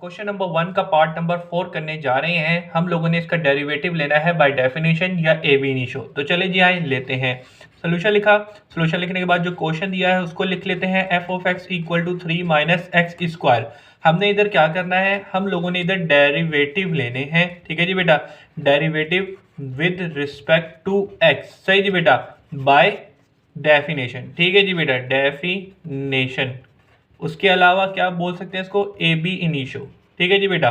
Question number 1 का part number 4 करने जा रहे हैं। हम लोगों ने इसका डेरिवेटिव लेना है बाय डेफिनेशन या ए बी इनिशियो। तो चले जी आए लेते हैं। सोल्यूशन लिखा। सोल्यूशन लिखने के बाद जो क्वेश्चन दिया है उसको लिख लेते हैं। F of X equal to 3 minus X square. हमने इधर क्या करना है, हम लोगों ने इधर डेरिवेटिव लेने हैं। ठीक है जी बेटा, derivative with respect to X. सही जी बेटा, बाय डेफिनेशन। ठीक है जी बेटा, डेफिनेशन। उसके अलावा क्या बोल सकते हैं इसको, ए बी इनिशियो। ठीक है जी बेटा,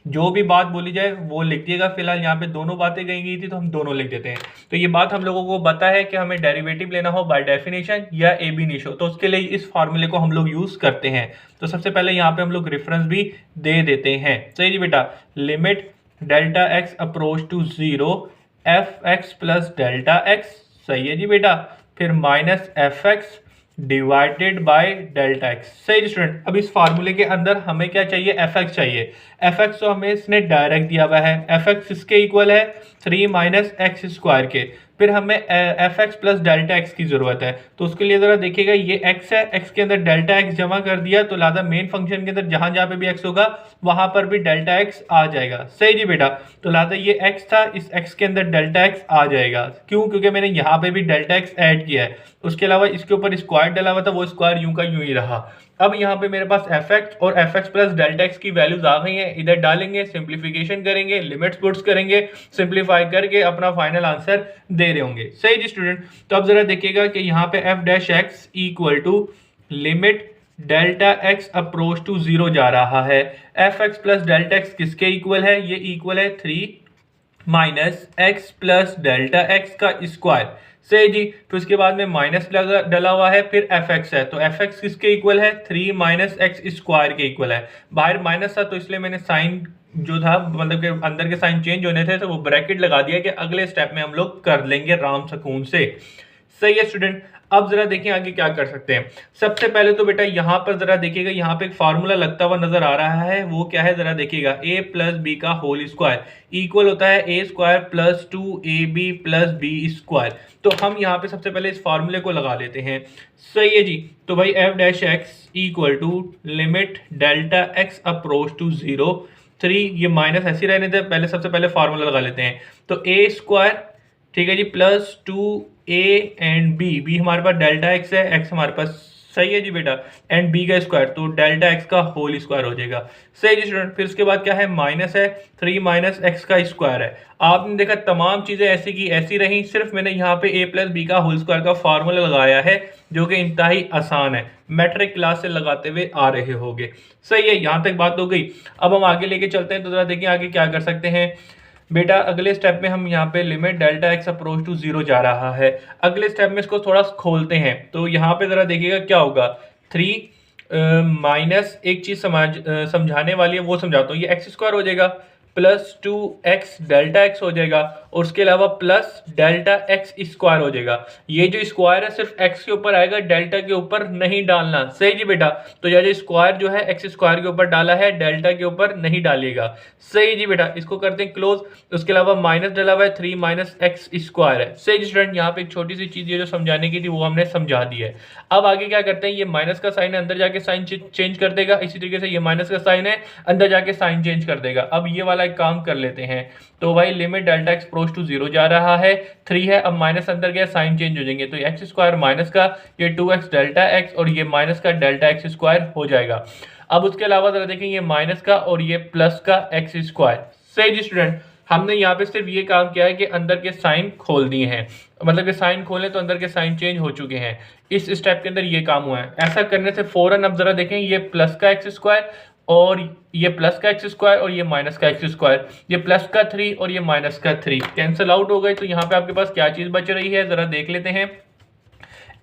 जो भी बात बोली जाए वो लिख दिएगा। फिलहाल यहाँ पे दोनों बातें कही गई थी तो हम दोनों लिख देते हैं। तो ये बात हम लोगों को पता है कि हमें डेरिवेटिव लेना हो बाय डेफिनेशन या ए बी इनिशियो, तो उसके लिए इस फॉर्मूले को हम लोग यूज करते हैं। तो सबसे पहले यहाँ पे हम लोग रेफरेंस भी दे देते हैं। सही जी बेटा, limit delta x approach to zero F x plus delta x. सही है जी बेटा, फिर minus F x divided by delta x. सही स्टूडेंट, अब इस फार्मूले के अंदर हमें क्या चाहिए, एफ एक्स चाहिए। एफ एक्स तो हमें इसने डायरेक्ट दिया हुआ है। एफ एक्स इसके इक्वल है 3 माइनस एक्स स्क्वायर के। फिर हमें F x plus delta X की जरूरत है। तो उसके लिए जरा देखिएगा, ये एक्स है, एक्स के अंदर डेल्टा एक्स जमा कर दिया, तो लिहाजा मेन फंक्शन के अंदर जहां जहां पे भी एक्स होगा वहां पर भी डेल्टा एक्स आ जाएगा। सही जी बेटा, तो लिहाजा ये एक्स था, इस एक्स के अंदर डेल्टा एक्स आ जाएगा। क्यों? क्योंकि मैंने यहाँ पे भी डेल्टा एक्स ऐड किया है। उसके अलावा इसके ऊपर स्क्वायर डला हुआ था, वो स्क्वायर यूं का यूं ही रहा। अब यहाँ पे मेरे पास एफ एक्स और F x plus delta X की वैल्यूज आ गई हैं। इधर डालेंगे, सिंप्लीफिकेशन करेंगे, लिमिट्स पुट्स करेंगे, सिंप्लीफाई करके अपना फाइनल आंसर दे रहे होंगे। सही जी स्टूडेंट, तो अब जरा देखिएगा कि यहाँ पे F dash x equal to limit delta x approach to zero जा रहा है। F x plus delta x किसके इक्वल है, ये इक्वल है 3 minus X plus delta x का स्क्वायर। सही जी, फिर उसके बाद में माइनस डला हुआ है, फिर एफ एक्स है, तो एफ एक्स किसके इक्वल है, 3 माइनस एक्स स्क्वायर के इक्वल है। बाहर माइनस था तो इसलिए मैंने साइन जो था, मतलब के अंदर के साइन चेंज होने थे तो वो ब्रैकेट लगा दिया कि अगले स्टेप में हम लोग कर लेंगे राम सुकून से। सही है स्टूडेंट, अब जरा देखिए आगे क्या कर सकते हैं। सबसे पहले तो बेटा यहाँ पर जरा देखिएगा, यहाँ पे एक फार्मूला लगता हुआ नजर आ रहा है। वो क्या है जरा देखिएगा, a प्लस बी का होल स्क्वायर इक्वल होता है a square plus 2ab plus B square. तो हम यहाँ पे सबसे पहले इस फार्मूले को लगा लेते हैं। सही है जी, तो भाई F dash x equal to limit delta x approach to zero 3, ये माइनस ऐसे ही रहने थे, पहले सबसे पहले फार्मूला लगा लेते हैं। तो a स्क्वायर, ठीक है जी, प्लस 2a एंड बी हमारे पास डेल्टा एक्स है, एक्स हमारे पास, सही है जी बेटा, एंड बी का स्क्वायर, तो डेल्टा एक्स का होल स्क्वायर हो जाएगा। सही जी स्टूडेंट, फिर उसके बाद क्या है, माइनस है 3 माइनस एक्स का स्क्वायर है। आपने देखा तमाम चीजें ऐसी की ऐसी रही, सिर्फ मैंने यहाँ पे a प्लस बी का होल स्क्वायर का फार्मूला लगाया है, जो कि इंतहाई आसान है, मैट्रिक क्लास से लगाते हुए आ रहे होंगे। सही है, यहाँ तक बात हो गई। अब हम आगे लेके चलते हैं, तो जरा देखिए आगे क्या कर सकते हैं बेटा। अगले स्टेप में हम यहाँ पे limit delta x approach to zero जा रहा है। अगले स्टेप में इसको थोड़ा खोलते हैं, तो यहाँ पे जरा देखिएगा क्या होगा। 3 माइनस एक चीज समझाने वाली है, वो समझाता हूँ। ये एक्स स्क्वायर हो जाएगा प्लस 2x डेल्टा एक्स हो जाएगा, और उसके अलावा प्लस डेल्टा एक्स स्क्वायर हो जाएगा। ये जो स्क्वायर है सिर्फ x के ऊपर आएगा, डेल्टा के ऊपर नहीं डालना। सही जी बेटा, तो ये जो स्क्वायर जो है x स्क्वायर के ऊपर डाला है, डेल्टा के ऊपर नहीं डालिएगा। सही जी बेटा, इसको करते हैं क्लोज। उसके अलावा माइनस डाला हुआ है, 3 माइनस एक्स स्क्वायर है। सही जी स्टूडेंट, यहाँ पे एक छोटी सी चीज ये जो समझाने की थी वो हमने समझा दी है। अब आगे क्या करते हैं, ये माइनस का साइन है, अंदर जाके साइन चेंज कर देगा। इसी तरीके से ये माइनस का साइन है, अंदर जाके साइन चेंज कर देगा। अब ये वाला एक काम कर लेते हैं, तो भाई limit delta x approach to zero जा रहा है, 3 है, अब माइनस अंदर गया, साइन चेंज हो जाएंगे, तो एक्स स्क्वायर माइनस का ये 2x डेल्टा एक्स और ये माइनस का डेल्टा एक्स स्क्वायर हो जाएगा। अब उसके अलावा जरा देखें, ये माइनस का और ये प्लस का एक्स स्क्वायर। सही जी स्टूडेंट, हमने यहाँ पे सिर्फ ये काम किया है कि अंदर के साइन खोल दिए हैं, मतलब कि साइन खोलें तो अंदर के साइन चेंज हो चुके हैं। इस स्टेप के अंदर ये काम हुआ है। ऐसा करने से फौरन अब जरा देखें, ये प्लस का एक्स स्क्वायर और ये प्लस का एक्स स्क्वायर और ये माइनस का एक्स स्क्वायर, ये प्लस का 3 और ये माइनस का 3 कैंसिल आउट हो गए। तो यहाँ पे आपके पास क्या चीज बच रही है, जरा देख लेते हैं।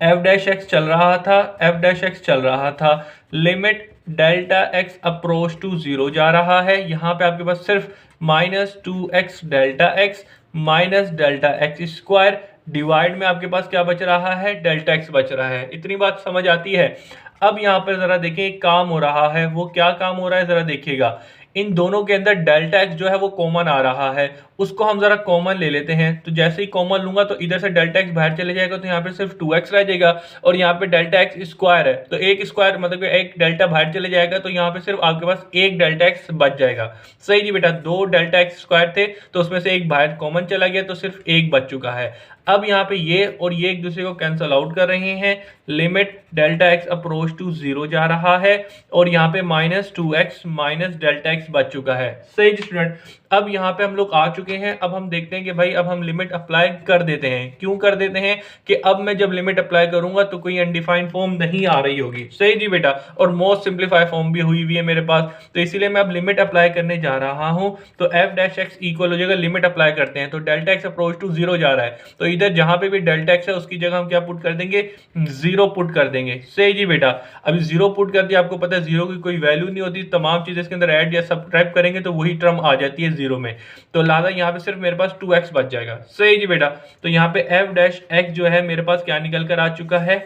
एफ डैश एक्स चल रहा था, एफ डैश एक्स चल रहा था, limit delta x approach to zero जा रहा है। यहाँ पे आपके पास सिर्फ minus 2x delta X minus delta x square, divide में आपके पास क्या बच रहा है, डेल्टा एक्स बच रहा है। इतनी बात समझ आती है। अब यहाँ पर जरा देखिए काम हो रहा है, वो क्या काम हो रहा है जरा देखिएगा। इन दोनों के अंदर डेल्टा एक्स जो है वो कॉमन आ रहा है, उसको हम जरा कॉमन ले लेते हैं। तो जैसे ही कॉमन लूंगा तो इधर से डेल्टा एक्स बाहर चले जाएगा, तो यहाँ पे सिर्फ 2x रह जाएगा, और यहाँ पे डेल्टा एक्स स्क्वायर है, तो एक स्क्वायर मतलब कि एक डेल्टा बाहर चले जाएगा, तो यहाँ पे सिर्फ आपके पास एक डेल्टा एक्स बच जाएगा। सही जी बेटा, दो डेल्टा एक्स स्क्वायर थे तो उसमें से एक बाहर कॉमन चला गया, तो सिर्फ एक बच चुका है। अब यहाँ पे ये और ये एक दूसरे को कैंसल आउट कर रहे हैं, limit delta x approach to 0 जा रहा है, और यहाँ पे -2x माइनस डेल्टा एक्स बच चुका है। सही स्टूडेंट, अब यहाँ पे हम लोग आ चुके हैं। अब हम देखते हैं कि भाई अब हम लिमिट अप्लाई कर देते हैं। क्यों कर देते हैं कि अब मैं जब लिमिट अप्लाई करूंगा तो कोई अनडिफाइंड फॉर्म नहीं आ रही होगी। सही जी बेटा, और मोस्ट सिंप्लीफाइड फॉर्म भी हुई है मेरे पास, तो इसीलिए मैं अब लिमिट अप्लाई करने जा रहा हूं। तो एफ डैश एक्स इक्वल हो जाएगा, लिमिट अप्लाई करते हैं तो डेल्टा एक्स अप्रोच टू 0 जा रहा है, तो इधर जहां पे भी डेल्टा एक्स है उसकी जगह हम क्या पुट कर देंगे, 0 पुट कर देंगे। सही जी बेटा, अभी 0 पुट कर दिया, आपको पता है 0 की कोई वैल्यू नहीं होती, तमाम चीजें इसके अंदर ऐड या सब्ट्रैक्ट करेंगे तो वही टर्म आ जाती है 0 में, तो लिहाजा यहाँ पे सिर्फ मेरे पास 2x बच जाएगा। सही जी बेटा, तो यहाँ पे f डैश x जो है मेरे पास क्या निकल कर आ चुका है,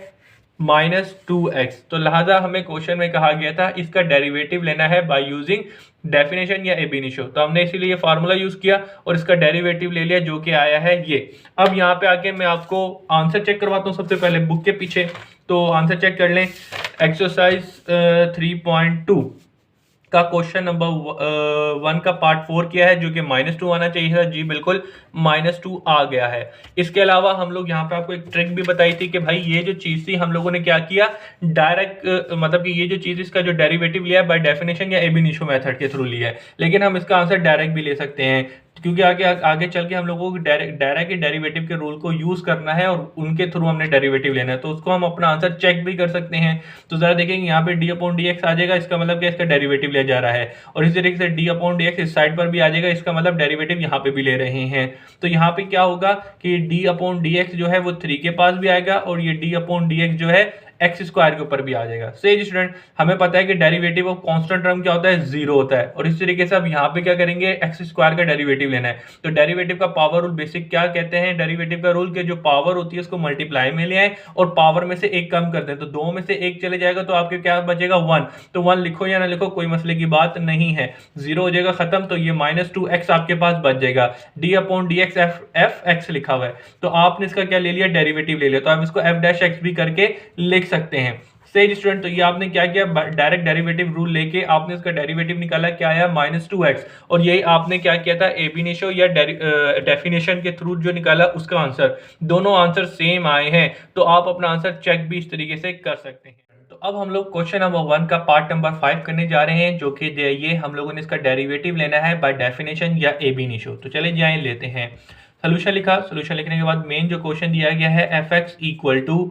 -2x। तो लिहाजा हमें क्वेश्चन में कहा गया था इसका डेरिवेटिव लेना है बाय यूजिंग डेफिनेशन या एब इनिशियो, तो हमने इसीलिए फार्मूला यूज किया और इसका डेरिवेटिव ले लिया जो कि आया है ये। अब यहाँ पे आके मैं आपको आंसर चेक करवाता हूँ सबसे पहले बुक के पीछे, तो आंसर चेक कर लें। एक्सरसाइज 3.2 का क्वेश्चन नंबर 1 का पार्ट 4 किया है, जो कि -2 आना चाहिए था। जी बिल्कुल, -2 आ गया है। इसके अलावा हम लोग यहाँ पे आपको एक ट्रिक भी बताई थी कि भाई ये जो चीज थी हम लोगों ने क्या किया, डायरेक्ट मतलब कि ये जो चीज इसका जो डेरिवेटिव लिया है बाय डेफिनेशन या एब इनिशियो मेथड के थ्रू लिया है, लेकिन हम इसका आंसर डायरेक्ट भी ले सकते हैं, क्योंकि आगे चल के हम लोगों को डायरेक्ट डेरिवेटिव के रूल को यूज करना है और उनके थ्रू हमने डेरिवेटिव लेना है, तो उसको हम अपना आंसर चेक भी कर सकते हैं। तो जरा देखेंगे यहाँ पे d/dx आ जाएगा, इसका मतलब क्या इसका डेरिवेटिव लिया जा रहा है, और इस तरीके से d/dx इस साइड पर भी आ जाएगा, इसका मतलब डेरिवेटिव यहाँ पे भी ले रहे हैं। तो यहाँ पे क्या होगा कि d/dx जो है वो 3 के पास भी आएगा, और ये d/dx जो है एक्स स्क्वायर के ऊपर भी आ जाएगा। सही स्टूडेंट, हमें पता है कि डेरिवेटिव ऑफ कांस्टेंट टर्म क्या होता है, 0 होता है, और इस तरीके से अब यहाँ पे क्या करेंगे, एक्स स्क्वायर का डेरिवेटिव लेना है। तो डेरिवेटिव का पावर रूल बेसिक क्या कहते हैं, डेरिवेटिव का रूल के जो पावर होती है उसको मल्टीप्लाई में ले आए और पावर में से एक कम कर दें, तो 2 में से 1 चले जाएगा तो आपके क्या बचेगा, 1। तो 1 लिखो या ना लिखो कोई मसले की बात नहीं है, 0 हो जाएगा खत्म, तो ये -2x आपके पास बच जाएगा। d/dx एफ एक्स लिखा हुआ है, तो आपने इसका क्या ले लिया, डेरिवेटिव ले लिया, तो आप इसको f डैश एक्स भी करके लिख सकते हैं। सही स्टूडेंट, तो ये आपने क्या किया, डायरेक्ट डेरिवेटिव रूल लेके आपने इसका डेरिवेटिव निकाला, क्या आया, -2x, और यही आपने क्या किया था, एब इनिशियो या डेफिनेशन के थ्रू जो निकाला उसका आंसर, दोनों आंसर सेम आए हैं, तो आप अपना आंसर चेक भी इस तरीके से कर सकते हैं। तो अब हम लोग क्वेश्चन नंबर 1 का पार्ट नंबर 5 करने जा रहे हैं, जो कि ये हम लोगों ने इसका डेरिवेटिव लेना है बाय डेफिनेशन या एब इनिशियो। तो चले जाए लेते हैं। सोल्यूशन लिखा, सोल्यूशन लिखने के बाद मेन जो क्वेश्चन दिया गया है, F x equal to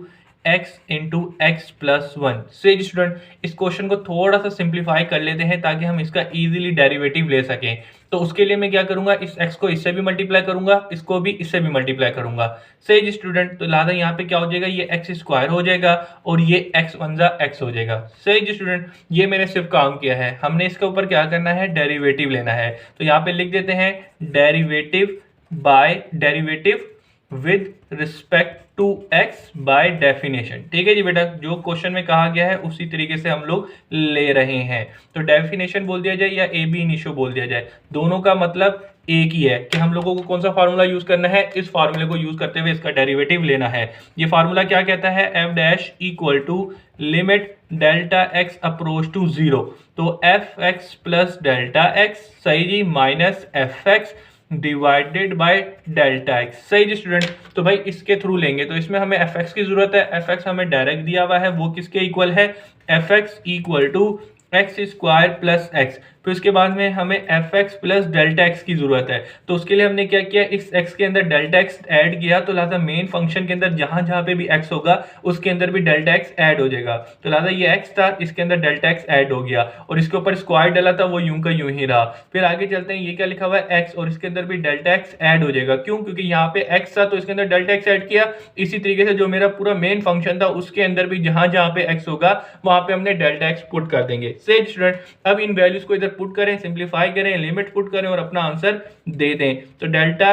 x into X plus 1। से स्टूडेंट, इस क्वेश्चन को थोड़ा सा सिंप्लीफाई कर लेते हैं ताकि हम इसका इजीली डेरिवेटिव ले सकें। तो उसके लिए मैं क्या करूंगा, इस x को इससे भी मल्टीप्लाई करूंगा, इसको भी इससे भी मल्टीप्लाई करूंगा। सही स्टूडेंट, तो लिहाजा यहाँ पे क्या हो जाएगा, ये एक्स स्क्वायर हो जाएगा और ये एक्स वन जा एक्स हो जाएगा। सही स्टूडेंट, ये मैंने सिर्फ काम किया है, हमने इसके ऊपर क्या करना है, डेरिवेटिव लेना है। तो यहाँ पे लिख देते हैं derivative by derivative with respect to x by definition. ठीक है जी बेटा, जो क्वेश्चन में कहा गया है उसी तरीके से हम लोग ले रहे हैं। तो डेफिनेशन बोल दिया जाए या एब इनिशियो बोल दिया जाए, दोनों का मतलब एक ही है कि हम लोगों को कौन सा फार्मूला यूज करना है, इस फार्मूले को यूज करते हुए इसका डेरिवेटिव लेना है। ये फार्मूला क्या कहता है, f dash equal to limit delta x approach to 0, तो f x plus delta x, सही जी, minus F x divided by delta x. सही जी स्टूडेंट, तो भाई इसके थ्रू लेंगे, तो इसमें हमें एफ एक्स की जरूरत है, एफ एक्स हमें डायरेक्ट दिया हुआ है, वो किसके इक्वल है, F x equal to x square plus X. फिर उसके बाद में हमें F x plus delta X की जरूरत है, तो उसके लिए हमने क्या किया, इस एक्स के अंदर डेल्टा एक्स ऐड किया, तो लिहाजा मेन फंक्शन के अंदर जहां जहां पे भी एक्स होगा उसके अंदर भी डेल्टा एक्स ऐड हो जाएगा। तो लिहाजा ये एक्स था, इसके अंदर डेल्टा एक्स ऐड हो गया और इसके ऊपर स्क्वायर डाला था, वो यूं का यूं ही रहा। फिर आगे चलते हैं, ये क्या लिखा हुआ है, एक्स, और इसके अंदर भी डेल्टा एक्स ऐड हो जाएगा। क्यों, क्योंकि यहाँ पे एक्स था तो इसके अंदर डेल्टा एक्स ऐड किया। इसी तरीके से जो मेरा पूरा मेन फंक्शन था उसके अंदर भी जहां जहां पे एक्स होगा वहां पे हमने डेल्टा एक्स पुट कर देंगे। सही स्टूडेंट, अब इन वैल्यूज को इधर पुट करें, सिंप्लीफाई करें, लिमिट पुट करें और अपना आंसर दे दें। तो delta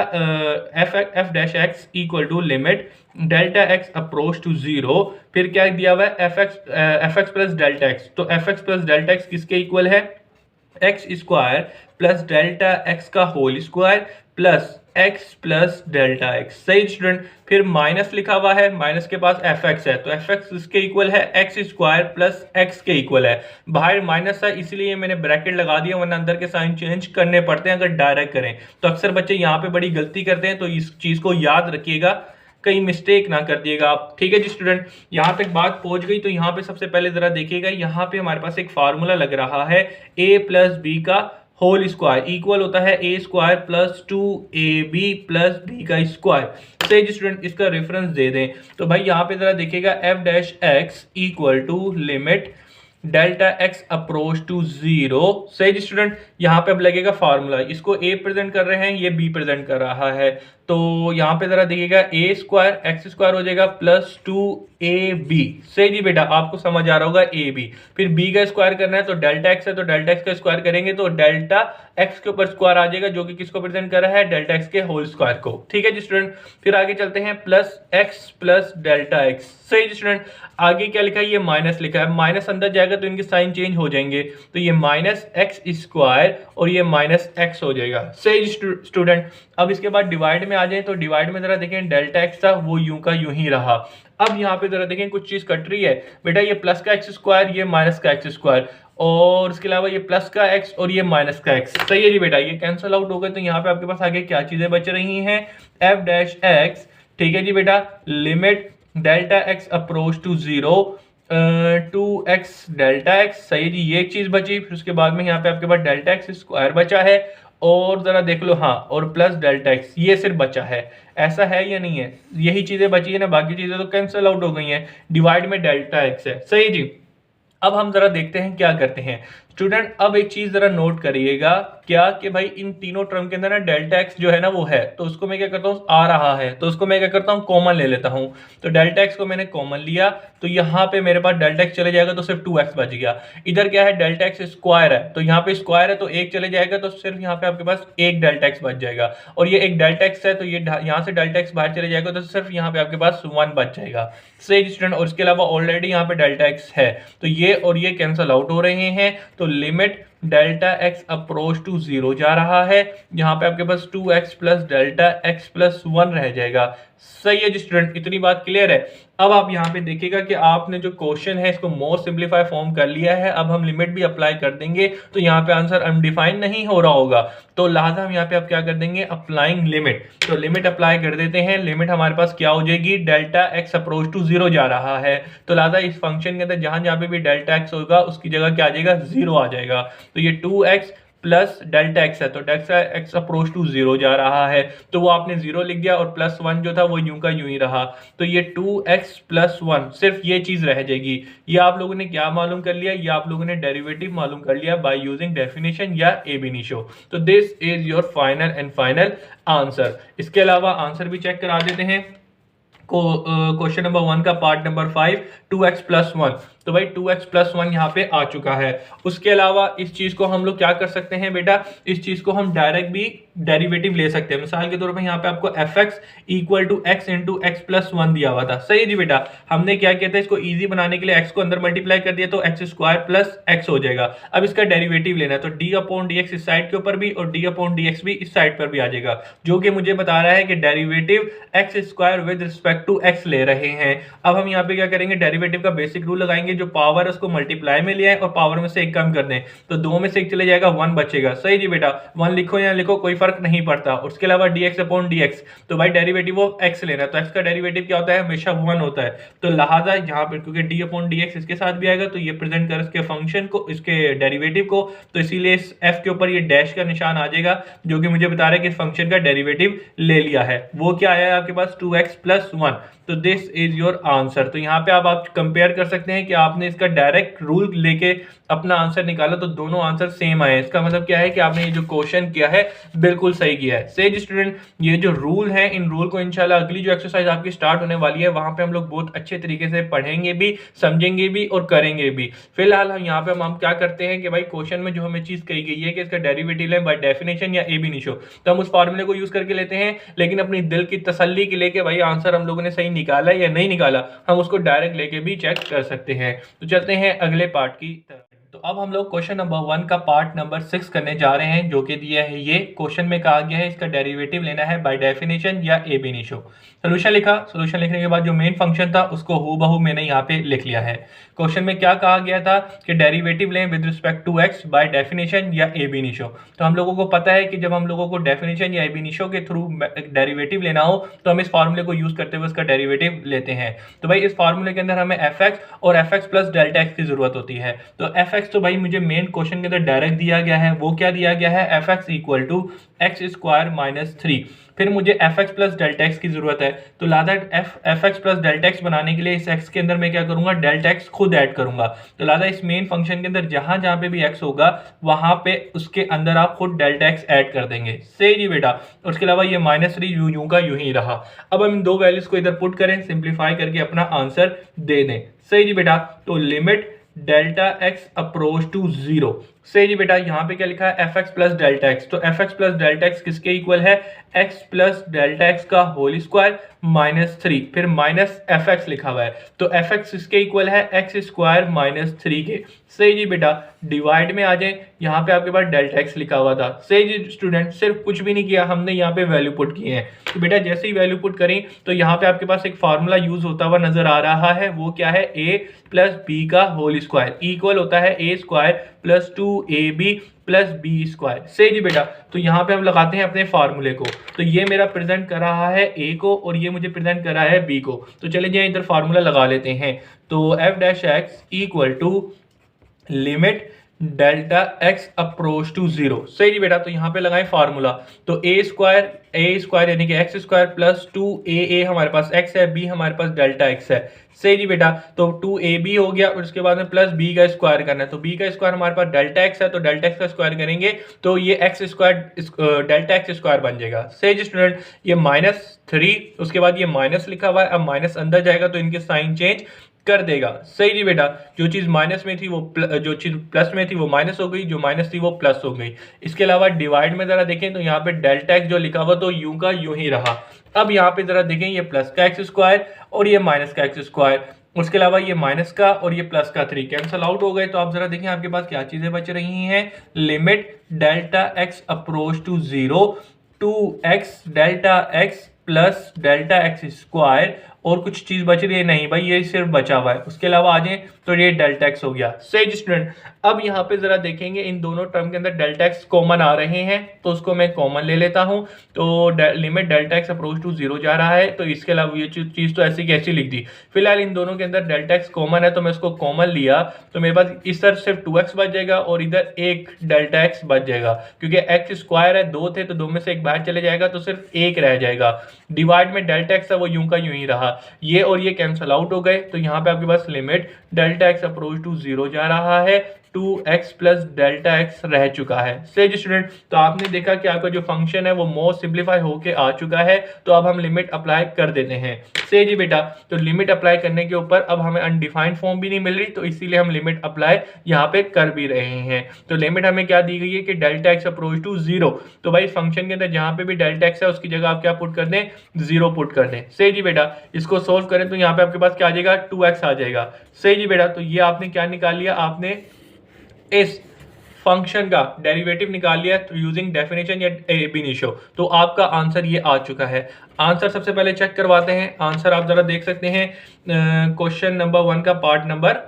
f dash x equal to limit delta x approach to 0, फिर क्या दिया हुआ है, F x plus delta x. तो f x plus delta x किसके इक्वल है, x square plus delta x का whole square plus x plus delta x. सही स्टूडेंट। फिर माइनस लिखा हुआ है, माइनस के पास एफ एक्स है तो एफ एक्स इसके इक्वल है एक्स स्क्वायर प्लस एक्स के इक्वल है। बाहर माइनस है इसलिए मैंने ब्रैकेट लगा दिया, वरना अंदर के साइन चेंज करने पड़ते हैं अगर डायरेक्ट करें तो। अक्सर बच्चे यहाँ पे बड़ी गलती करते हैं, तो इस चीज को याद रखिएगा, कहीं मिस्टेक ना कर दिएगा आप। ठीक है जी स्टूडेंट, यहाँ तक बात पहुंच गई तो यहाँ पे सबसे पहले जरा देखिएगा, यहाँ पे हमारे पास एक फार्मूला लग रहा है a प्लस बी का होल स्क्वायर इक्वल होता है a square plus 2ab plus B का स्क्वायर। सही जी स्टूडेंट, इसका रेफरेंस दे दें तो भाई यहाँ पे जरा देखिएगा F dash x equal to limit delta x approach to zero. सही जी स्टूडेंट, यहाँ पे अब लगेगा फार्मूला, इसको ए प्रेजेंट कर रहे हैं, ये बी प्रेजेंट कर रहा है, तो यहाँ पे जरा देखिएगा ए स्क्वायर एक्स स्क्वायर हो जाएगा प्लस 2ab। सही जी बेटा, आपको समझ आ रहा होगा ए बी। फिर बी का स्क्वायर करना है तो डेल्टा एक्स है तो डेल्टा एक्स का स्क्वायर करेंगे तो डेल्टा एक्स के ऊपर स्क्वायर आ जाएगा, जो कि किसको प्रेजेंट कर रहा है, डेल्टा एक्स के होल स्क्वायर को। ठीक है जी स्टूडेंट, फिर आगे चलते हैं plus x plus delta x. सही जी स्टूडेंट, आगे क्या लिखा है, ये माइनस लिखा है, माइनस अंदर जाएगा तो इनके साइन चेंज हो जाएंगे, तो ये माइनस एक्स स्क्वायर और ये माइनस एक्स हो जाएगा। सही स्टूडेंट, अब इसके बाद डिवाइड में आ जाए तो डिवाइड में जरा देखें डेल्टा एक्स था वो यूं का यूं ही रहा। अब यहाँ पे जरा देखें कुछ चीज कट रही है बेटा, ये प्लस का एक्स स्क्वायर ये माइनस का एक्स स्क्वायर, और इसके अलावा ये प्लस का एक्स और ये माइनस का एक्स। सही है जी बेटा, ये कैंसिल आउट हो गए तो यहाँ पे आपके पास आगे क्या चीजें बच रही हैं, एफ डैश एक्स। ठीक है जी बेटा, limit delta x approach to zero 2x delta x. सही जी, ये एक चीज बची। फिर उसके बाद में यहाँ पे आपके पास डेल्टा एक्स स्क्वायर बचा है, और जरा देख लो, हाँ, और प्लस डेल्टा एक्स, ये सिर्फ बचा है। ऐसा है या नहीं है, यही चीजें बची है ना, बाकी चीजें तो कैंसिल आउट हो गई हैं। डिवाइड में डेल्टा एक्स है। सही जी, अब हम जरा देखते हैं क्या करते हैं स्टूडेंट। अब एक चीज जरा नोट करिएगा, क्या कि भाई इन तीनों टर्म के अंदर ना डेल्टा एक्स जो है ना वो है, तो उसको मैं क्या करता हूँ, आ रहा है तो उसको मैं क्या करता हूँ, कॉमन ले लेता हूँ। तो डेल्टा एक्स को मैंने कॉमन लिया तो यहाँ पे मेरे पास डेल्टा एक्स चले जाएगा तो सिर्फ 2x बच गया। इधर क्या है, डेल्टा एक्स स्क्वायर है तो यहाँ पे स्क्वायर है तो एक चले जाएगा तो सिर्फ यहाँ पे आपके पास एक डेल्टा एक्स बच जाएगा, और ये एक डेल्टा एक्स है तो ये यहाँ से डेल्टा एक्स बाहर चले जाएगा तो सिर्फ यहाँ पे आपके पास 1 बच जाएगा। सही स्टूडेंट, और इसके अलावा ऑलरेडी यहाँ पे डेल्टा एक्स है तो ये और ये कैंसिल आउट हो रहे हैं, तो limit delta x approach to zero जा रहा है, यहाँ पे आपके पास 2x plus delta x plus 1 रह जाएगा। सही है जी स्टूडेंट, इतनी बात क्लियर है। अब आप यहाँ पे देखिएगा कि आपने जो क्वेश्चन है इसको मोर सिंप्लीफाई फॉर्म कर लिया है। अब हम लिमिट भी अप्लाई कर देंगे तो यहाँ पे आंसर अनडिफाइंड नहीं हो रहा होगा, तो लिहाजा हम यहाँ पे अब क्या कर देंगे, अप्लाइंग लिमिट। तो लिमिट अप्लाई कर देते हैं, लिमिट हमारे पास क्या हो जाएगी, delta x approach to zero जा रहा है, तो लिहाजा इस फंक्शन के अंदर जहां जहां पे भी डेल्टा एक्स होगा उसकी जगह क्या आ जाएगा, जीरो आ जाएगा। तो ये 2x प्लस डेल्टा एक्स है तो delta x approach to zero जा रहा है, तो वो आपने जीरो लिख दिया, और प्लस 1 जो था वो यूं का यूं ही रहा, तो ये 2x प्लस 1 सिर्फ ये चीज रह जाएगी। ये आप लोगों ने क्या मालूम कर लिया, ये आप लोगों ने डेरिवेटिव मालूम कर लिया बाय यूजिंग डेफिनेशन या ab initio। तो this is your final and final answer. इसके अलावा आंसर भी चेक करा देते हैं। क्वेश्चन नंबर 1 का पार्ट नंबर 5, 2x प्लस 1, तो भाई 2x प्लस 1 यहाँ पे आ चुका है। उसके अलावा इस चीज को हम लोग क्या कर सकते हैं बेटा, इस चीज को हम डायरेक्ट भी डेरिवेटिव ले सकते हैं। मिसाल के तौर पर यहाँ पे आपको fx equal to x into X plus 1 दिया हुआ था। सही जी बेटा, हमने क्या किया था, इसको इजी बनाने के लिए x को अंदर मल्टीप्लाई कर दिया तो एक्स स्क्वायर प्लस एक्स हो जाएगा। अब इसका डेरिवेटिव लेना है तो डी अपॉन डी एक्स इस साइड के ऊपर भी और डी अपॉन डी एक्स भी इस साइड पर भी आ जाएगा, जो कि मुझे बता रहा है कि derivative x square with respect to x ले रहे हैं। अब हम यहाँ पे क्या करेंगे, डेरिवेटिव का बेसिक रूल लगाएंगे, जो पावर है उसको मल्टीप्लाई में ले आए और पावर में से एक कम कर दें, तो 2 में से 1 चले जाएगा, 1 बचेगा। सही जी बेटा, 1 लिखो या लिखो कोई फर्क नहीं पड़ता। और उसके अलावा dx अपॉन dx, तो भाई डेरिवेटिव ऑफ x लेना है तो x का डेरिवेटिव क्या होता है, हमेशा 1 होता है, तो लिहाजा यहाँ पे क्योंकि d अपॉन dx इसके साथ भी आएगा तो ये प्रेजेंट कर इसके फंक्शन को, इसके डेरिवेटिव को, तो इसीलिए इस f के ऊपर ये डैश का निशान आ जाएगा, जो कि मुझे बता रहा है कि इस फंक्शन का डेरिवेटिव ले लिया है। वो क्या आया है आपके पास, 2x प्लस 1, तो दिस इज योर आंसर। तो यहाँ पे आप कंपेयर कर सकते हैं कि आपने इसका डायरेक्ट रूल लेके अपना आंसर निकाला तो दोनों आंसर सेम आए। इसका मतलब क्या है कि आपने ये जो क्वेश्चन किया है बिल्कुल सही किया है। सही स्टूडेंट, ये जो रूल है इन रूल को इंशाल्लाह अगली जो एक्सरसाइज आपकी स्टार्ट होने वाली है वहां पे हम लोग बहुत अच्छे तरीके से पढ़ेंगे भी, समझेंगे भी और करेंगे भी। फिलहाल हम यहाँ पे हम क्या करते हैं कि भाई क्वेश्चन में जो हमें चीज कही गई है कि इसका डेरिवेटिव है बाय डेफिनेशन या ab initio, तो हम उस फॉर्मूले को यूज करके लेते हैं, लेकिन अपनी दिल की तसल्ली के लिए कि भाई आंसर हम लोगों ने सही निकाला या नहीं निकाला, हम उसको डायरेक्ट लेके भी चेक कर सकते हैं। तो चलते हैं अगले पार्ट की तरफ। तो अब हम लोग क्वेश्चन नंबर 1 का पार्ट नंबर 6 करने जा रहे हैं, जो कि दिया है ये क्वेश्चन में कहा गया है इसका डेरिवेटिव लेना है बाय डेफिनेशन या ab initio। सोल्यूशन लिखा, सोल्यूशन लिखने के बाद जो मेन फंक्शन था उसको हूबहू मैंने यहाँ पे लिख लिया है। क्वेश्चन में क्या कहा गया था कि डेरिवेटिव लें with respect to x by definition या ab initio। तो हम लोगों को पता है कि जब हम लोगों को डेफिनेशन या ab initio के थ्रू डेरिवेटिव लेना हो तो हम इस फार्मूले को यूज करते हुए इसका डेरिवेटिव लेते हैं। तो भाई इस फार्मूले के अंदर हमें fx और fx प्लस डेल्टा x की जरूरत होती है। तो fx तो भाई मुझे मेन क्वेश्चन के अंदर डायरेक्ट दिया गया है, वो क्या दिया गया है, fx equal to x square minus 3। फिर मुझे fx प्लस डेल्टा x की जरूरत है, तो लादा fx प्लस डेल्टा x बनाने के लिए इस x के अंदर मैं क्या करूंगा, डेल्टा x खुद ऐड करूंगा। तो लादा इस मेन फंक्शन के अंदर जहां जहां पे भी x होगा वहां पे उसके अंदर आप खुद डेल्टा x ऐड कर देंगे। सही जी बेटा। उसके अलावा ये -3 यूं का यूं ही रहा। अब हम इन दो वैल्यूज को इधर पुट करें, सिंप्लीफाई करके अपना आंसर दे दें। सही जी बेटा। तो limit delta x approach to 0। सही जी बेटा। यहाँ पे क्या लिखा है, fx प्लस डेल्टा एक्स। तो fx प्लस डेल्टा एक्स किसके इक्वल है, x प्लस डेल्टा एक्स का होल स्क्वायर -3, फिर माइनस fx लिखा हुआ है। तो fx किसके इक्वल है, x स्क्वायर -3 के। सही जी बेटा। डिवाइड में आ जाए, यहाँ पे आपके पास डेल्टा एक्स लिखा हुआ था। सही जी स्टूडेंट, सिर्फ कुछ भी नहीं किया हमने, यहाँ पे वैल्यू पुट किए हैं। तो बेटा जैसे ही वैल्यू पुट करें तो यहाँ पे आपके पास एक फार्मूला यूज होता हुआ नजर आ रहा है, वो क्या है, a प्लस बी का होल स्क्वायर इक्वल होता है a square plus 2ab plus B square. सही जी बेटा। तो यहाँ पे हम लगाते हैं अपने फार्मूले को। तो ये मेरा प्रेजेंट कर रहा है a को और ये मुझे प्रेजेंट कर रहा है b को। तो चले जाए इधर फार्मूला लगा लेते हैं। तो f dash x equal to limit delta x approach to 0। सही जी बेटा। तो यहाँ पे लगाएं फार्मूला। तो ए स्क्वायर यानी कि एक्स स्क्वायर प्लस 2a हमारे पास x है, b हमारे पास डेल्टा x है। सही जी बेटा। तो 2ab हो गया और उसके बाद में प्लस b का स्क्वायर करना है। तो b का स्क्वायर हमारे पास डेल्टा x है, तो डेल्टा x का स्क्वायर करेंगे तो ये x square delta x square बन जाएगा। सही जी स्टूडेंट। ये -3, उसके बाद ये माइनस लिखा हुआ है, अब माइनस अंदर जाएगा तो इनके साइन चेंज कर देगा। सही जी बेटा। जो चीज माइनस में थी वो जो चीज प्लस में थी वो माइनस हो गई, जो माइनस थी वो प्लस हो गई। इसके अलावा डिवाइड में जरा देखें तो यहाँ पे डेल्टा एक्स जो लिखा हुआ तो यूं का यूं ही रहा। अब यहाँ पे जरा देखें, ये प्लस का एक्स स्क्वायर और ये माइनस का एक्स स्क्वायर, उसके अलावा ये माइनस का और ये प्लस का 3 कैंसल आउट हो गए। तो आप जरा देखें आपके पास क्या चीजें बच रही हैं, limit delta x approach to 0 2x delta x plus delta x square, और कुछ चीज बच रही है नहीं भाई, ये सिर्फ बचा हुआ है। उसके अलावा आ जाए तो ये डेल्टा एक्स हो गया। सही स्टूडेंट। अब यहाँ पे जरा देखेंगे इन दोनों टर्म के अंदर डेल्टा एक्स कॉमन आ रहे हैं, तो उसको मैं कॉमन ले लेता हूँ। तो limit delta x approach to 0 जा रहा है, तो इसके अलावा ये चीज तो ऐसी कैसी लिख दी। फिलहाल इन दोनों के अंदर डेल्टा एक्स कॉमन है तो मैं इसको कॉमन लिया, तो मेरे पास इस तरफ सिर्फ 2x बच जाएगा और इधर एक डेल्टा एक्स बच जाएगा, क्योंकि एक्स स्क्वायर है, 2 थे तो 2 में से एक बाहर चले जाएगा तो सिर्फ एक रह जाएगा। डिवाइड में डेल्टा एक्स है वो यूं का यूं ही रहा, ये और ये कैंसिल आउट हो गए। तो यहाँ पे आपके पास limit delta x approach to 0 जा रहा है, 2x प्लस डेल्टा एक्स रह चुका है। सही स्टूडेंट। तो आपने देखा कि आपका जो फंक्शन है वो मोस्ट सिंप्लीफाई होके आ चुका है, तो अब हम लिमिट अप्लाई कर देते हैं। सही जी बेटा। तो लिमिट अप्लाई करने के ऊपर अब हमें अनडिफाइंड फॉर्म भी नहीं मिल रही, तो इसीलिए हम लिमिट अप्लाई यहाँ पे कर भी रहे हैं। तो लिमिट हमें क्या दी गई है कि डेल्टा एक्स अप्रोच टू 0। तो भाई फंक्शन के अंदर जहाँ पे भी डेल्टा एक्स है उसकी जगह आप क्या पुट कर दें, 0 पुट कर दें। सही जी बेटा। इसको सोल्व करें तो यहाँ पे आपके पास क्या आ जाएगा, 2x आ जाएगा। सही जी बेटा। तो ये आपने क्या निकाल लिया, आपने इस फंक्शन का डेरिवेटिव निकाल लिया यूजिंग डेफिनेशन या ab initio। तो आपका आंसर ये आ चुका है। आंसर सबसे पहले चेक करवाते हैं। आंसर आप जरा देख सकते हैं, क्वेश्चन नंबर 1 का पार्ट नंबर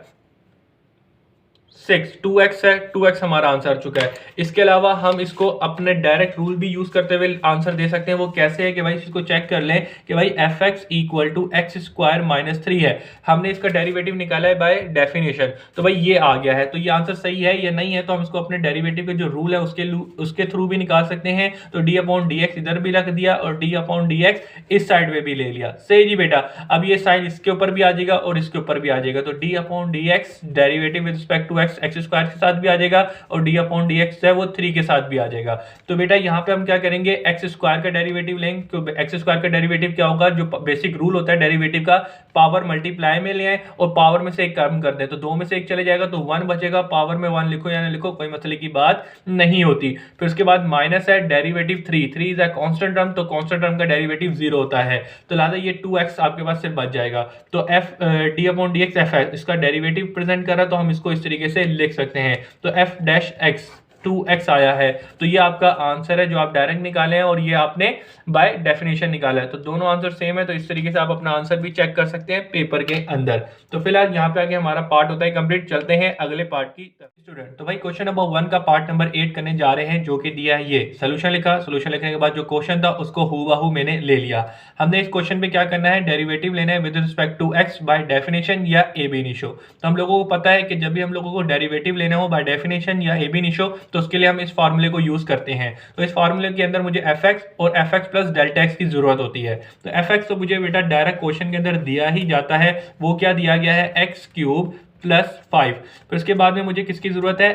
6 2x है, 2x हमारा आंसर आ चुका है। इसके अलावा हम इसको अपने डायरेक्ट रूल भी यूज करते हुए आंसर दे सकते हैं। वो कैसे है कि भाई इसको चेक कर लें कि भाई fx equal to x square -3 है, हमने इसका डेरिवेटिव निकाला है बाय डेफिनेशन, तो भाई ये आ गया है। तो ये आंसर सही है या नहीं है, तो हम इसको अपने डेरिवेटिव के जो रूल है उसके थ्रू भी निकाल सकते हैं। तो d/dx इधर भी रख दिया और d/dx इस साइड में भी ले लिया। सही जी बेटा। अब ये साइन इसके ऊपर भी आ जाएगा और इसके ऊपर भी आ जाएगा, तो d/dx derivative with respect to x square के साथ भी आ जाएगा और d/dx है वो 3 के साथ भी आ जाएगा। तो बेटा यहाँ पे हम क्या करेंगे, एक्स स्क्वायर का डेरिवेटिव लेंगे। तो एक्स स्क्वायर का डेरिवेटिव क्या होगा, जो बेसिक रूल होता है डेरिवेटिव का, पावर मल्टीप्लाई में ले आए और पावर में से एक कम कर दे, तो 2 में से एक चले जाएगा तो 1 बचेगा। पावर में 1 लिखो या ना लिखो कोई मसले की बात नहीं होती। फिर उसके बाद माइनस है derivative 3 is a constant term, तो कांस्टेंट टर्म का डेरिवेटिव 0 होता है, तो लिहाजा ये 2x आपके पास सिर्फ बच जाएगा। तो f d/dx f है, इसका डेरिवेटिव प्रेजेंट कर रहा है, तो हम इसको इस तरीके से लिख सकते हैं। तो एफ डैश एक्स 2x आया है, तो ये आपका आंसर है जो आप डायरेक्ट निकाले हैं और ये आपने बाय डेफिनेशन निकाला है। तो दोनों आंसर सेम है, तो इस तरीके से आप अपना आंसर भी चेक कर सकते हैं पेपर के अंदर। तो फिलहाल यहाँ पे आगे हमारा पार्ट होता है कंप्लीट। चलते हैं अगले पार्ट की तरफ। स्टूडेंट, तो भाई क्वेश्चन नंबर 1 का पार्ट नंबर 8 करने जा रहे हैं, जो कि दिया है ये सोल्यूशन लिखा। सोल्यूशन लिखने के बाद जो क्वेश्चन था उसको हूबहू मैंने ले लिया। हमने इस क्वेश्चन पे क्या करना है, डेरिवेटिव लेना है with respect to x by definition या ए बी इनिशियो। तो हम लोगों को पता है कि जब भी हम लोगों को डेरिवेटिव लेना हो बाय डेफिनेशन या ए बी इनिशियो, तो उसके लिए हम इस फार्मूले को यूज करते हैं। तो इस फार्मूले के अंदर मुझे एफ एक्स और F x plus delta X की जरूरत होती है। तो एफ एक्स तो मुझे बेटा डायरेक्ट क्वेश्चन के अंदर दिया ही जाता है, वो क्या दिया गया है, एक्स क्यूब प्लस 5। फिर उसके बाद में मुझे किसकी जरूरत है,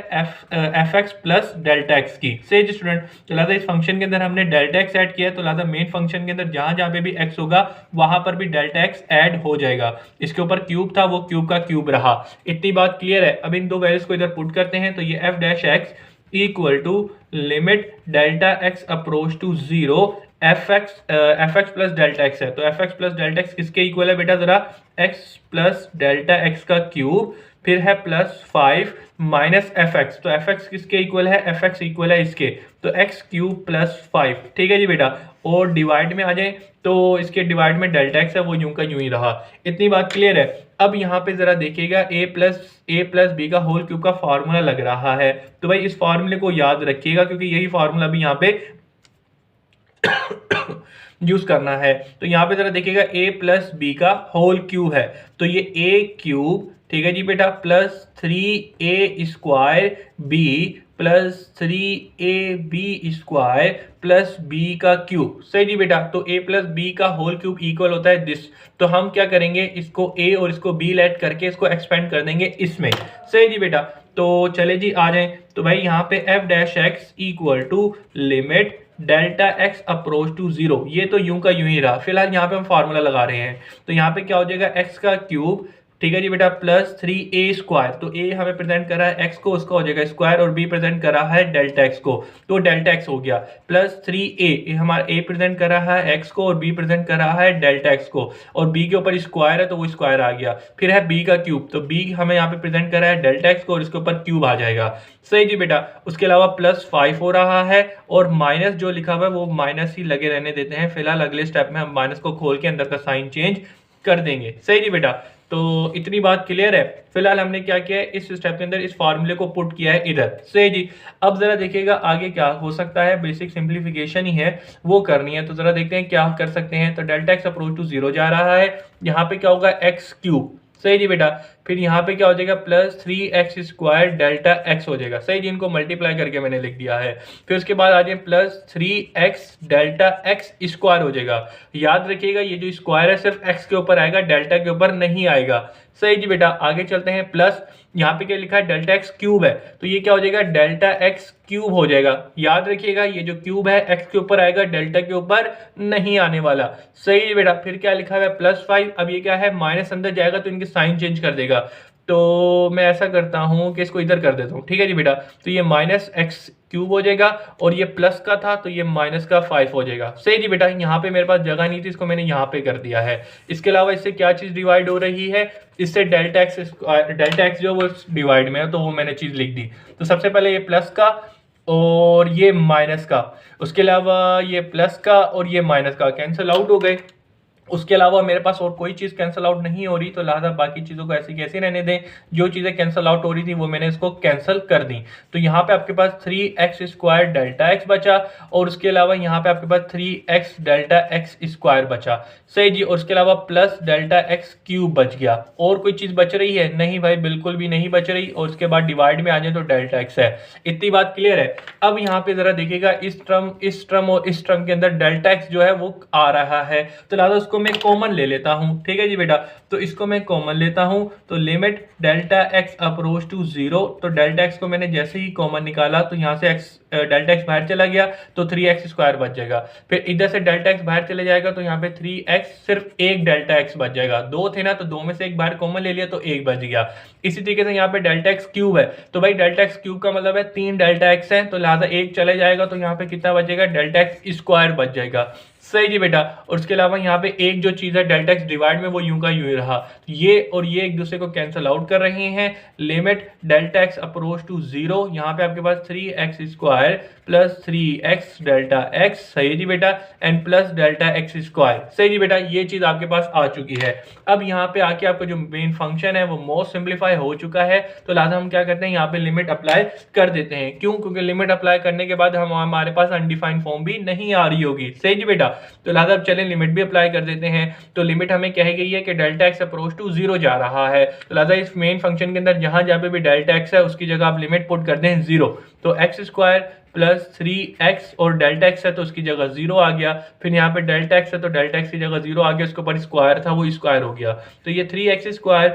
F x plus delta X की। सही स्टूडेंट, तो लिहाजा इस फंक्शन के अंदर हमने डेल्टा एक्स ऐड किया है, तो लिहाजा मेन फंक्शन के अंदर जहां जहां पे भी एक्स होगा वहां पर भी डेल्टा एक्स ऐड हो जाएगा। इसके ऊपर क्यूब था, वो क्यूब का क्यूब रहा। इतनी बात क्लियर है। अब इन दो वैल्यूज को इधर पुट करते हैं, तो ये f dash x equal to limit delta x approach to 0 f x plus delta x है। तो f x plus delta x किसके इक्वल है बेटा, जरा एक्स प्लस डेल्टा एक्स का क्यूब, फिर है प्लस 5 माइनस एफ एक्स। तो एफ एक्स किसके इक्वल है, एफ एक्स इक्वल है इसके, तो एक्स क्यूब प्लस 5। ठीक है जी बेटा। और डिवाइड में आ जाए तो इसके डिवाइड में डेल्टा एक्स है, वो यूं का यूं ही रहा। इतनी बात क्लियर है। अब यहाँ पे जरा देखिएगा ए प्लस बी का होल क्यूब का फार्मूला लग रहा है। तो भाई इस फार्मूले को याद रखिएगा, क्योंकि यही फार्मूला भी यहाँ पे यूज करना है। तो यहाँ पे जरा देखिएगा ए प्लस बी का होल क्यूब है, तो ये ए क्यूब, ठीक है जी बेटा, plus 3a square b plus 3ab square plus B का क्यूब। सही जी बेटा। तो a प्लस बी का होल क्यूब इक्वल होता है दिस। तो हम क्या करेंगे, इसको a और इसको b लेट करके इसको एक्सपेंड कर देंगे इसमें। सही जी बेटा। तो चले जी आ जाएं। तो भाई यहाँ पे F dash x equal to limit delta x approach to 0, ये तो यूं का यूं ही रहा। फिलहाल यहाँ पे हम फार्मूला लगा रहे हैं, तो यहाँ पे क्या हो जाएगा, एक्स का क्यूब, ठीक है जी बेटा, प्लस 3a स्क्वायर। तो a हमें प्रेजेंट कर रहा है एक्स को, उसका हो जाएगा स्क्वायर, और b प्रेजेंट कर रहा है डेल्टा एक्स को, तो डेल्टा एक्स हो गया, प्लस 3a, हमारा a प्रेजेंट कर रहा है एक्स को और b प्रेजेंट कर रहा है डेल्टा एक्स को, और b के ऊपर स्क्वायर है तो वो स्क्वायर आ गया। फिर है b का क्यूब, तो b हमें यहाँ पे प्रेजेंट कर रहा है डेल्टा एक्स को और इसके ऊपर क्यूब आ जाएगा। सही जी बेटा। उसके अलावा प्लस 5 हो रहा है, और माइनस जो लिखा हुआ है वो माइनस ही लगे रहने देते हैं। फिलहाल अगले स्टेप में हम माइनस को खोल के अंदर का साइन चेंज कर देंगे। सही जी बेटा। तो इतनी बात क्लियर है। फिलहाल हमने क्या किया है, इस स्टेप के अंदर इस फार्मूले को पुट किया है इधर। सही जी। अब जरा देखिएगा आगे क्या हो सकता है, बेसिक सिंप्लीफिकेशन ही है वो करनी है। तो जरा देखते हैं क्या कर सकते हैं। तो डेल्टा एक्स अप्रोच टू 0 जा रहा है, यहाँ पे क्या होगा, एक्स क्यूब। सही जी बेटा। फिर यहाँ पे क्या हो जाएगा, plus 3x square delta x हो जाएगा। सही जी, इनको मल्टीप्लाई करके मैंने लिख दिया है। फिर उसके बाद आ जाए plus 3x delta x square हो जाएगा। याद रखिएगा ये जो स्क्वायर है सिर्फ x के ऊपर आएगा, डेल्टा के ऊपर नहीं आएगा। सही जी बेटा। आगे चलते हैं। प्लस यहाँ पे क्या लिखा है, डेल्टा एक्स क्यूब है, तो ये क्या हो जाएगा, डेल्टा एक्स क्यूब हो जाएगा। याद रखिएगा ये जो क्यूब है एक्स के ऊपर आएगा, डेल्टा के ऊपर नहीं आने वाला। सही जी बेटा। फिर क्या लिखा हुआ है, प्लस 5। अब ये क्या है, माइनस अंदर जाएगा तो इनके साइन चेंज कर देगा। तो मैं ऐसा करता हूं कि इसको इधर कर देता हूं। ठीक है जी बेटा। तो ये माइनस एक्स क्यूब हो जाएगा, और ये प्लस का था तो ये माइनस का 5 हो जाएगा। सही जी बेटा। यहाँ पे मेरे पास जगह नहीं थी, इसको मैंने यहाँ पे कर दिया है। इसके अलावा इससे क्या चीज डिवाइड हो रही है, इससे डेल्टा एक्स जो वो डिवाइड में है, तो वो मैंने चीज लिख दी। तो सबसे पहले ये प्लस का और ये माइनस का, उसके अलावा ये प्लस का और ये माइनस का कैंसिल आउट हो गए। उसके अलावा मेरे पास और कोई चीज़ कैंसिल आउट नहीं हो रही, तो लिहाजा बाकी चीज़ों को ऐसी कैसे रहने दें। जो चीज़ें कैंसिल आउट हो रही थी वो मैंने इसको कैंसिल कर दी। तो यहाँ पे आपके पास 3x स्क्वायर डेल्टा एक्स बचा, और उसके अलावा यहाँ पे आपके पास 3x डेल्टा एक्स स्क्वायर बचा। सही जी। और उसके अलावा प्लस डेल्टा एक्स क्यूब बच गया। और कोई चीज़ बच रही है, नहीं भाई बिल्कुल भी नहीं बच रही। और उसके बाद डिवाइड में आ जाए तो डेल्टा एक्स है। इतनी बात क्लियर है। अब यहाँ पे जरा देखिएगा, इस टर्म और इस टर्म के अंदर डेल्टा एक्स जो है वो आ रहा है, तो लिहाजा उसको मैं कॉमन ले लेता हूं। ठीक है जी बेटा। तो इसको मैं कॉमन लेता हूं, तो limit delta x approach to 0। तो डेल्टा एक्स को मैंने जैसे ही कॉमन निकाला तो यहां से डेल्टा एक्स बाहर चला गया, तो 3x स्क्वायर बच जाएगा। फिर इधर से डेल्टा एक्स बाहर चले जाएगा, तो यहाँ पे 3x, सिर्फ एक डेल्टा एक्स बच जाएगा। दो थे ना, तो दो में से एक बाहर कॉमन ले लिया तो एक बच गया। इसी तरीके से यहाँ पे डेल्टा एक्स क्यूब है, तो भाई डेल्टा एक्स क्यूब का मतलब है 3 डेल्टा एक्स है, तो लिहाजा एक चले जाएगा, तो यहाँ पे कितना बचेगा, डेल्टा एक्स स्क्वायर बच जाएगा। सही जी बेटा। और उसके अलावा यहाँ पे एक जो चीज़ है डेल्टा एक्स डिवाइड में वो यूं का यूं ही रहा, तो ये और ये एक दूसरे को कैंसिल आउट कर रहे हैं। Limit delta x approach to zero, यहाँ पे आपके पास 3x² plus 3x delta x, सही जी बेटा, and plus delta x square, सही जी बेटा। ये चीज़ आपके पास आ चुकी है। अब यहाँ पे आके आपका जो मेन फंक्शन है वो मोस्ट सिंप्लीफाई हो चुका है, तो लिहाजा हम क्या करते हैं, यहाँ पे लिमिट अप्लाई कर देते हैं। क्यों? क्योंकि लिमिट अप्लाई करने के बाद हमारे पास अनडिफाइंड फॉर्म भी नहीं आ रही होगी, सही जी बेटा। तो लिहाजा अब चलें लिमिट भी अप्लाई कर देते हैं। तो लिमिट हमें कह गई है कि delta x approach to zero जा रहा है, तो लिहाजा इस मेन फंक्शन के अंदर जहां जहां पे भी डेल्टा एक्स है उसकी जगह आप लिमिट पुट कर दें जीरो। तो x² प्लस 3x और डेल्टा एक्स है तो उसकी जगह जीरो आ गया, फिर यहाँ पे डेल्टा एक्स है तो डेल्टा एक्स की जगह जीरो आ गया, उसके ऊपर स्क्वायर था वो स्क्वायर हो गया। तो ये 3x²,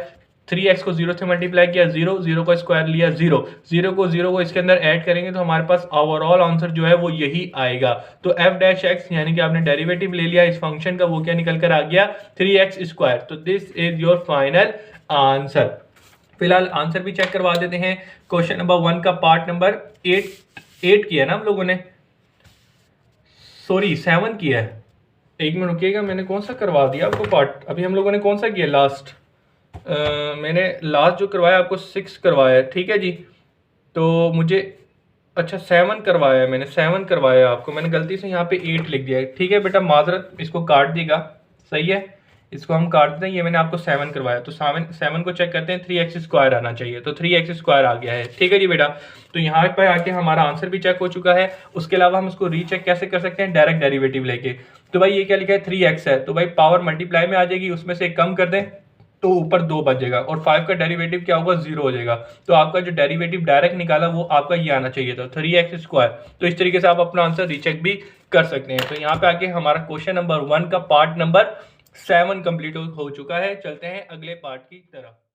3x को जीरो से मल्टीप्लाई किया जीरो, जीरो का स्क्वायर लिया जीरो, जीरो को इसके अंदर ऐड करेंगे तो हमारे पास ओवरऑल आंसर जो है वो यही आएगा। तो f' यानी कि आपने डेरिवेटिव ले लिया इस फंक्शन का, वो क्या निकल कर आ गया 3x²। तो this is your final answer. फिलहाल आंसर भी चेक करवा देते हैं। क्वेश्चन नंबर 1 का पार्ट नंबर 8 किया ना हम लोगों ने, सॉरी 7 किया है। एक मिनट रुकिएगा, मैंने कौन सा करवा दिया आपको पार्ट, अभी हम लोगों ने कौन सा किया लास्ट, मैंने लास्ट जो करवाया आपको 6 करवाया है, ठीक है जी। तो मुझे अच्छा 7 करवाया है, मैंने 7 करवाया आपको, मैंने गलती से यहाँ पे 8 लिख दिया है, ठीक है बेटा, माजरत, इसको काट देगा, सही है, इसको हम काट देते हैं। ये मैंने आपको 7 करवाया, तो 7 को चेक करते हैं, 3x² आना चाहिए, तो 3x² आ गया है, ठीक है जी बेटा। तो यहाँ पर आके हमारा आंसर भी चेक हो चुका है। उसके अलावा हम इसको रीचेक कैसे कर सकते हैं, डायरेक्ट डेरिवेटिव लेके। तो भाई ये क्या लिखा है 3x है, तो भाई पावर मल्टीप्लाई में आ जाएगी, उसमें से कम कर दें तो ऊपर 2 बचेगा, और 5 का डेरिवेटिव क्या होगा, 0 हो जाएगा। तो आपका जो डेरिवेटिव डायरेक्ट निकाला वो आपका ये आना चाहिए था 3x²। तो इस तरीके से आप अपना आंसर रीचेक भी कर सकते हैं। तो यहाँ पे आके हमारा क्वेश्चन नंबर 1 का पार्ट नंबर 7 कंप्लीट हो चुका है। चलते हैं अगले पार्ट की तरफ।